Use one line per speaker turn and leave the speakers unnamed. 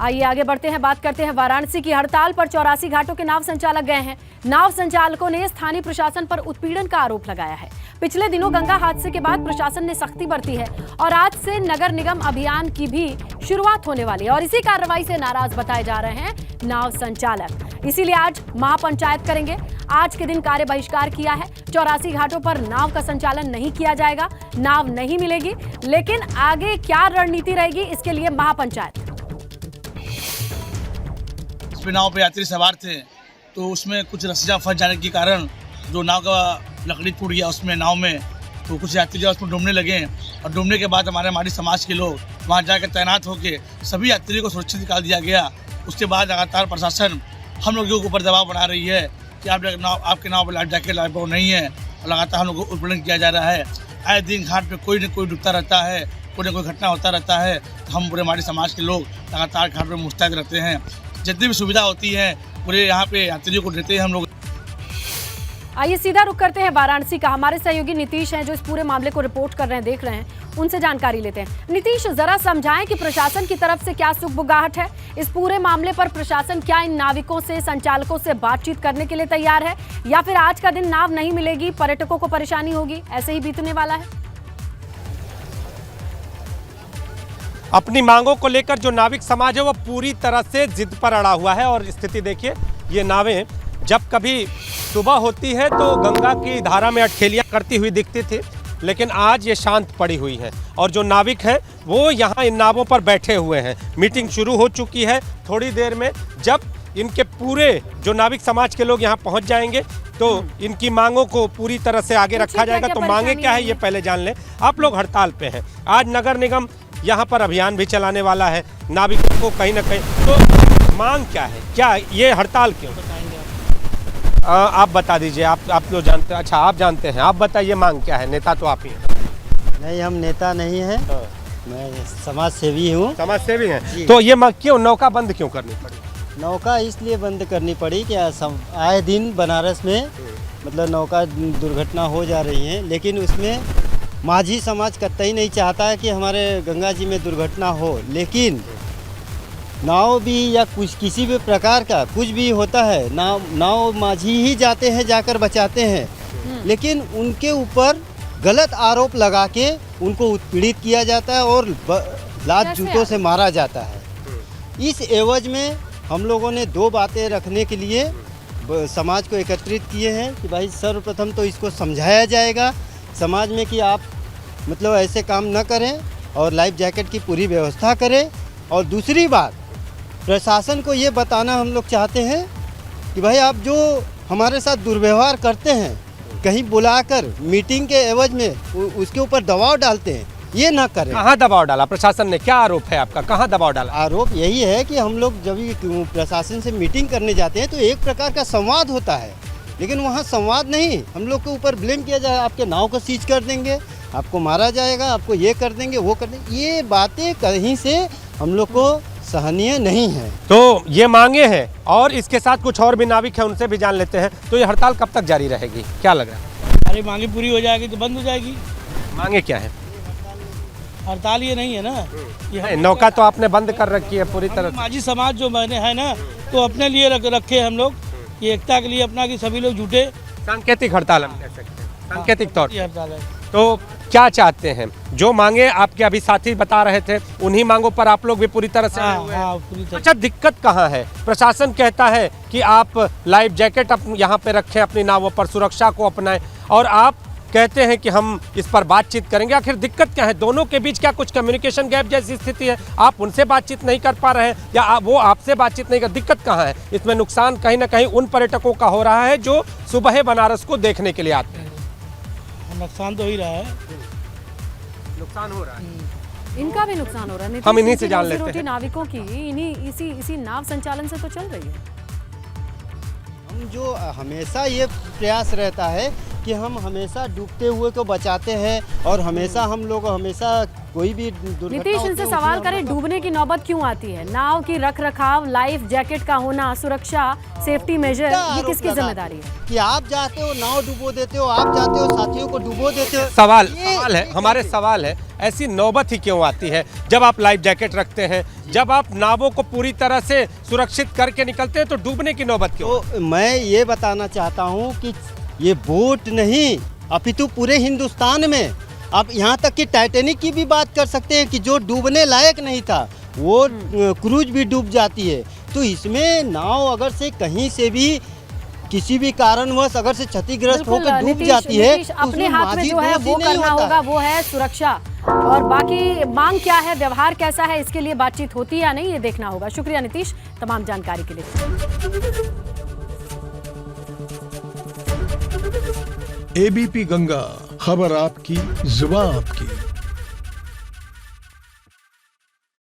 आइए आगे बढ़ते हैं, बात करते हैं वाराणसी की। हड़ताल पर 84 घाटों के नाव संचालक गए हैं। नाव संचालकों ने स्थानीय प्रशासन पर उत्पीड़न का आरोप लगाया है। पिछले दिनों गंगा हादसे के बाद प्रशासन ने सख्ती बरती है और आज से नगर निगम अभियान की भी शुरुआत होने वाली है और इसी कार्रवाई से नाराज बताए जा रहे हैं नाव संचालक। इसीलिए आज महापंचायत करेंगे। आज के दिन कार्य बहिष्कार किया है। 84 घाटों पर नाव का संचालन नहीं किया जाएगा, नाव नहीं मिलेगी। लेकिन आगे क्या रणनीति रहेगी, इसके लिए महापंचायत।
नाव पे यात्री सवार थे तो उसमें कुछ रस्सियां फंस जाने के कारण जो नाव का लकड़ी टूट गया उसमें नाव में, तो कुछ यात्री जो उसमें डूबने लगे और डूबने के बाद हमारे समाज के लोग वहां जाकर तैनात होकर सभी यात्रियों को सुरक्षित निकाल दिया गया। उसके बाद लगातार प्रशासन हम लोगों के ऊपर दबाव बना रही है कि आपके नाव पर लाइफ जैकेट लाइफ नहीं है और लगातार हम लोग को उत्पीड़न किया जा रहा है। आए दिन घाट पे कोई न कोई डूबता रहता है, कोई न कोई घटना होता रहता है। तो हम पूरे हमारे समाज के लोग लगातार घाट पर मुस्तैद रहते हैं। जितनी भी सुविधा होती है पूरे यहाँ पे यात्रियों को देते हैं हम लोग।
आइए सीधा रुख करते हैं वाराणसी का। हमारे सहयोगी नीतीश हैं जो इस पूरे मामले को रिपोर्ट कर रहे हैं, देख रहे हैं, उनसे जानकारी लेते हैं। नीतीश, जरा समझाएं कि प्रशासन की तरफ से क्या सुगबुगाहट है इस पूरे मामले पर। प्रशासन क्या इन नाविकों से, संचालकों से बातचीत करने के लिए तैयार है या फिर आज का दिन नाव नहीं मिलेगी, पर्यटकों को परेशानी होगी, ऐसे ही बीतने वाला है?
अपनी मांगों को लेकर जो नाविक समाज है वो पूरी तरह से जिद पर अड़ा हुआ है। और स्थिति देखिए, ये नावें जब कभी सुबह होती है तो गंगा की धारा में अटखेलियां करती हुई दिखती थी, लेकिन आज ये शांत पड़ी हुई है और जो नाविक हैं वो यहाँ इन नावों पर बैठे हुए हैं। मीटिंग शुरू हो चुकी है। थोड़ी देर में जब इनके पूरे जो नाविक समाज के लोग यहाँ पहुँच जाएंगे तो इनकी मांगों को पूरी तरह से आगे रखा जाएगा। तो मांगे क्या है ये पहले जान लें। आप लोग हड़ताल पे हैं, आज नगर निगम यहाँ पर अभियान भी चलाने वाला है नाविकों को कहीं ना कहीं। तो मांग क्या है, क्या ये हड़ताल क्यों? आप बता दीजिए, आप लोग जानते हैं। अच्छा, आप जानते हैं, आप बताइए मांग क्या है। नेता तो आप ही हैं।
नहीं, हम नेता नहीं हैं। मैं समाज सेवी हूँ।
समाज सेवी हैं, तो ये मांग क्यों, नौका बंद क्यों करनी पड़ी?
नौका इसलिए बंद करनी पड़ी कि आए दिन बनारस में मतलब नौका दुर्घटना हो जा रही है, लेकिन उसमें माझी समाज कतई नहीं चाहता है कि हमारे गंगा जी में दुर्घटना हो। लेकिन नाव भी या कुछ किसी भी प्रकार का कुछ भी होता है, नाव माझी ही जाते हैं, जाकर बचाते हैं, लेकिन उनके ऊपर गलत आरोप लगा के उनको उत्पीड़ित किया जाता है और लात जूतों से मारा जाता है। इस एवज में हम लोगों ने दो बातें रखने के लिए समाज को एकत्रित किए हैं कि भाई सर्वप्रथम तो इसको समझाया जाएगा समाज में कि आप मतलब ऐसे काम न करें और लाइफ जैकेट की पूरी व्यवस्था करें। और दूसरी बात, प्रशासन को ये बताना हम लोग चाहते हैं कि भाई आप जो हमारे साथ दुर्व्यवहार करते हैं, कहीं बुलाकर मीटिंग के एवज में उसके ऊपर दबाव डालते हैं, ये ना करें।
कहाँ दबाव डाला प्रशासन ने? क्या आरोप है आपका, कहाँ दबाव डाला?
आरोप यही है कि हम लोग जब प्रशासन से मीटिंग करने जाते हैं तो एक प्रकार का संवाद होता है, लेकिन वहाँ संवाद नहीं, हम लोग के ऊपर ब्लेम किया जाए, आपके नाव को सीज कर देंगे, आपको मारा जाएगा, आपको ये कर देंगे, वो कर देंगे। ये बातें कहीं से हम लोग को सहनीय नहीं है।
तो ये मांगे हैं और इसके साथ कुछ और भी नाविक हैं, उनसे भी जान लेते हैं। तो ये हड़ताल कब तक जारी रहेगी, क्या लग रहा है?
अरे मांगे पूरी हो जाएगी तो बंद हो जाएगी।
मांगे क्या है?
हड़ताल ये नहीं है ना, ये
नौका तो आपने बंद कर रखी है पूरी तरह से।
माझी समाज जो मैंने है ना, तो अपने लिए रखे हम लोग, ये एकता के लिए अपना कि सभी लोग जुटे।
सांकेतिक हड़ताल हम कह सकते हैं, सांकेतिक तौर
ये हड़ताल है।
तो क्या चाहते हैं? जो मांगे आपके अभी साथी बता रहे थे, उन्हीं मांगों पर आप लोग भी पूरी तरह से अड़े हुए हैं।
पूरी तरह।
अच्छा, दिक्कत कहाँ है? प्रशासन कहता है कि आप लाइफ जैकेट यहाँ पे रखें, अपनी नावों पर सुरक्षा को अपनाएं, और आप कहते हैं कि हम इस पर बातचीत करेंगे। आखिर दिक्कत क्या है? दोनों के बीच क्या कुछ कम्युनिकेशन गैप जैसी स्थिति है? आप उनसे बातचीत नहीं कर पा रहे हैं या वो आपसे बातचीत नहीं कर? दिक्कत कहाँ है? इसमें नुकसान कहीं ना कहीं उन पर्यटकों का हो रहा है जो सुबह बनारस को देखने के लिए आते हैं।
नुकसान तो ही रहा है,
नुकसान हो रहा है,
इनका भी नुकसान हो रहा है।
हम इन्हीं से जान लेते
रोटी
हैं।
नाविकों की इसी नाव संचालन से तो चल रही है।
हम जो हमेशा ये प्रयास रहता है कि हम हमेशा डूबते हुए को बचाते हैं और हमेशा हम लोग हमेशा कोई भी दुर्घटना
नीतीश,
होती
इनसे
है,
सवाल
उसमें
करें,
हम
डूबने की नौबत क्यों आती है? नाव की रख रखाव, लाइफ जैकेट का होना, सुरक्षा, सेफ्टी मेजर,
क्या
ये
आरोप
किसकी
लगाते
जिम्मेदारी है?
हैं कि आप जाते हो नाव डुबो देते हो, आप जाते हो साथियों को डुबो देते हो।
सवाल
ये-
सवाल है, हमारे सवाल है, ऐसी नौबत ही क्यों आती है जब आप लाइफ जैकेट रखते हैं, जब आप नावों को पूरी तरह से सुरक्षित करके निकलते हैं, तो डूबने की नौबत क्यों?
तो मैं ये बताना चाहता हूँ कि ये बोट नहीं, अपितु पूरे हिंदुस्तान में आप यहाँ तक कि टाइटैनिक की भी बात कर सकते हैं कि जो डूबने लायक नहीं था वो क्रूज भी डूब जाती है। तो इसमें नाव अगर से कहीं से भी किसी भी कारणवश अगर से क्षतिग्रस्त
बिल्कुल,
होकर डूब
नीतीश,
जाती है
नीतीश,
तो
अपने
उसमें
हाथ में
माझी
जो है
दोष ही
वो
नहीं
करना
होता
होगा, वो है सुरक्षा। और बाकी मांग क्या है, व्यवहार कैसा है, इसके लिए बातचीत होती है या नहीं, ये देखना होगा। शुक्रिया नीतीश तमाम जानकारी के लिए।
एबीपी गंगा, खबर आपकी, जुबान आपकी।